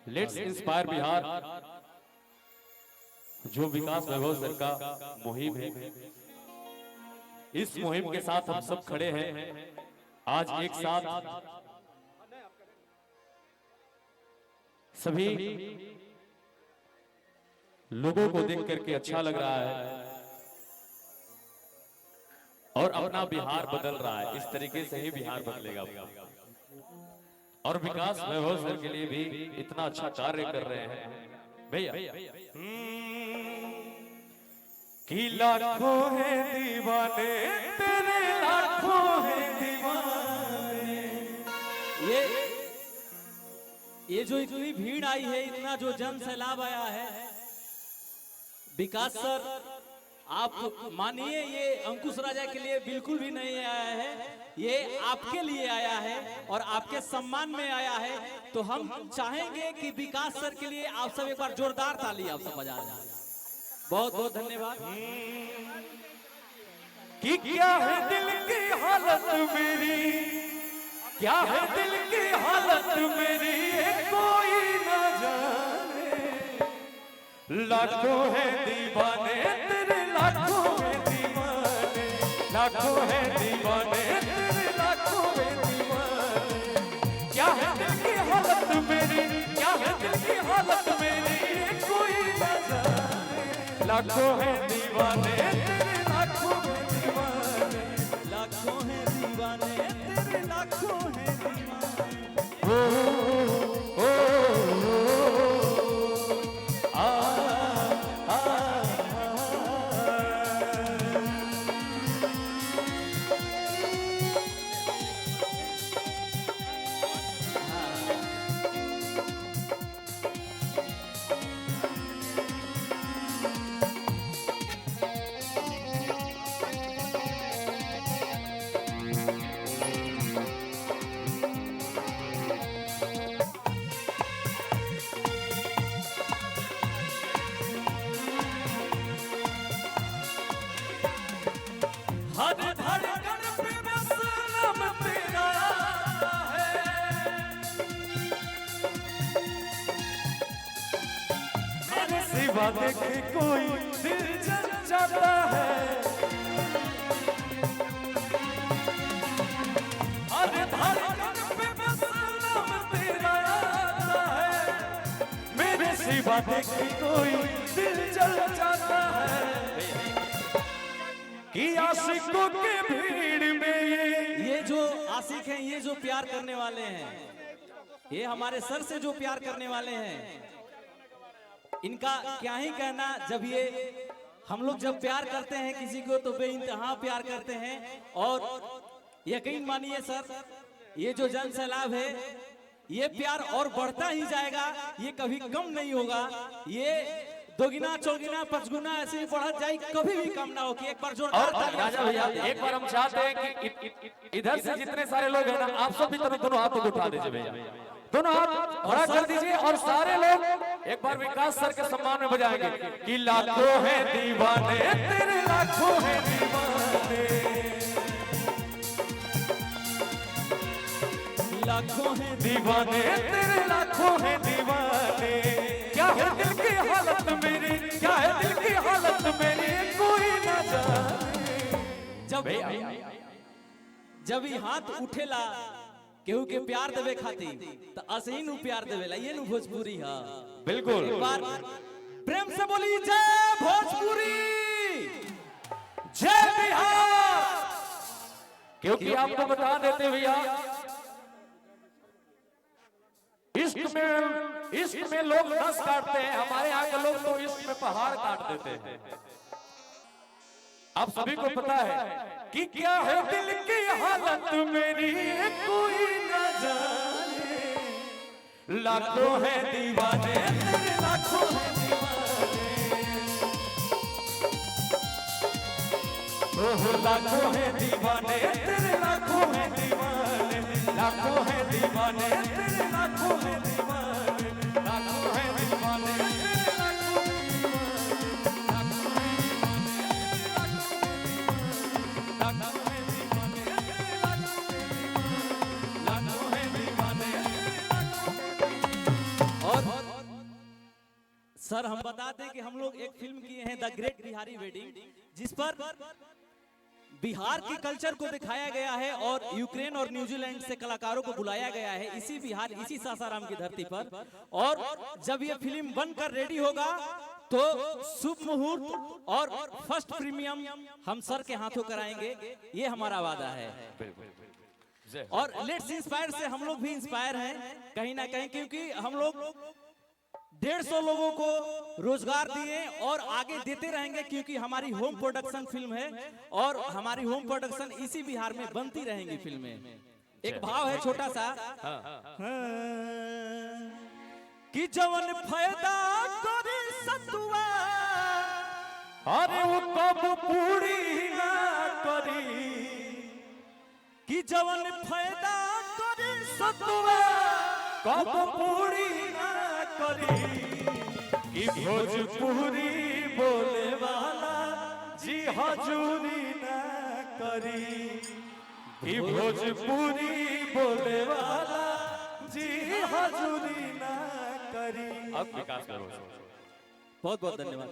Let's inspire Bihar जो विकास वैभव sir का मुहिम है, इस मुहिम के साथ हम सब खड़े हैं आज एक साथ। सभी लोगों को देख करके अच्छा लग रहा है और अपना बिहार बदल रहा है। इस तरीके से ही बिहार बदलेगा और विकास वैभव सर के लिए भी इतना अच्छा कार्य कर रहे हैं भैया। कि लाखों है दीवाने तेरे, लाखों है दीवाने। ये जो इतनी भीड़ आई है, इतना जो जन सैलाब आया है, विकास सर आप मानिए ये अंकुश राजा के लिए बिल्कुल भी नहीं आया है, ये आपके लिए आया है और आपके सम्मान में आया है। तो हम चाहेंगे कि विकास सर के लिए आप सब एक बार जोरदार ताली आप सब बजा दें। बहुत बहुत धन्यवाद। कि क्या है दिल की हालत मेरी, क्या है दिल की हालत मेरी ये कोई न जाने। लाखों है दीवाने तेरे, लाखों है दीवाने, लाखों है दीवाने तेरे, लाखों है दीवाने। क्या है दिल की हालत मेरी, क्या है दिल की हालत मेरी ये कोई न जाने। लाखों है दीवाने तेरे, लाखों है दीवाने, लाखों है दीवाने तेरे, लाखों है दीवाने। ओ, आ, आ, हर धड़कन पे बस नाम तेरा है, मेरे सिवा देखे कोई दिल जल जाता है। हर धड़कन पे बस नाम तेरा है, मेरे सिवा देखे कोई दिल जल जाता है। कि आशिकों के भीड़ में ये जो आशिक हैं, ये जो प्यार करने वाले हैं, ये हमारे सर से जो प्यार करने वाले हैं, इनका क्या ही कहना। जब ये हम लोग जब प्यार करते हैं किसी को तो बेइंतहा प्यार करते हैं और यकीन मानिए सर, ये जो जन सैलाब है ये प्यार और बढ़ता ही जाएगा, ये कभी कम नहीं होगा। ये दोगुना चौगुना पचगुना ऐसे ही बढ़त जाए, कभी भी कम ना हो। कि एक बार जोरदार ताली राजा भैया एक बार हम चाहते हैं कि इधर से जितने सारे लोग हैं ना, आप सब भी दोनों हाथों को उठा दीजिए भैया, दोनों हाथ खड़ा कर दीजिए और सारे लोग एक बार विकास सर के सम्मान में बजाएंगे। कि लाखों है दीवाने तेरे, लाखों है दीवाने, लाखों है दीवाने तेरे, लाखों है दीवाने। क्या है दिल की हालत मेरी, क्या है दिल की हालत मेरी कोई न जाने। जब ये हाथ उठेला केहू के प्यार देवे खातिर तो असही नु प्यार देवेला, ये नु भोजपुरी है। बिल्कुल एक बार प्रेम से बोली जय भोजपुरी, जय बिहार। क्योंकि आपको बता देते भैया, इश्क में लोग नस काटते हैं, हमारे यहाँ के लोग तो इश्क में पहाड़ काट देते हैं। आप सभी को पता है कि क्या है दिल की हालत मेरी कोई न जाने। लाखों है दीवाने तेरे, लाखों है दीवाने, ओह लाखों है दीवाने तेरे, लाखों है दीवाने, लाखों है दीवाने तेरे, लाखों है दीवाने, लाखों है दीवाने तेरे, लाखों है दीवाने, लाखों है दीवाने। और सर हम बता दें कि हम लोग एक फिल्म किए हैं द ग्रेट बिहारी वेडिंग, जिस पर बिहार की कल्चर को दिखाया गया है और यूक्रेन और न्यूजीलैंड से कलाकारों को बुलाया गया है इसी बिहार, इसी सासाराम की धरती पर। और जब ये फिल्म बनकर रेडी होगा तो शुभ मुहूर्त और फर्स्ट प्रीमियम हम सर के हाथों कराएंगे, ये हमारा वादा है। और लेट्स इंस्पायर से हम लोग भी इंस्पायर हैं कहीं ना कहीं, क्योंकि हम लोग 150 लोगों को रोजगार दिए और आगे देते रहेंगे, क्योंकि हमारी होम प्रोडक्शन फिल्म है और हमारी होम प्रोडक्शन इसी बिहार में बनती रहेंगी फिल्में। एक भाव है छोटा सा, कि जवन फायदा करे सतुआ, अरे वो कब पूरी ना करी, कि जवन फायदा करे सतुआ कब पूरी ना करी, कि भोजपुरी बोले वाला जी हजूरी ना करी, कि भोजपुरी बोले वाला जी हजूरी ना करी। अब विकास करो। बहुत बहुत धन्यवाद।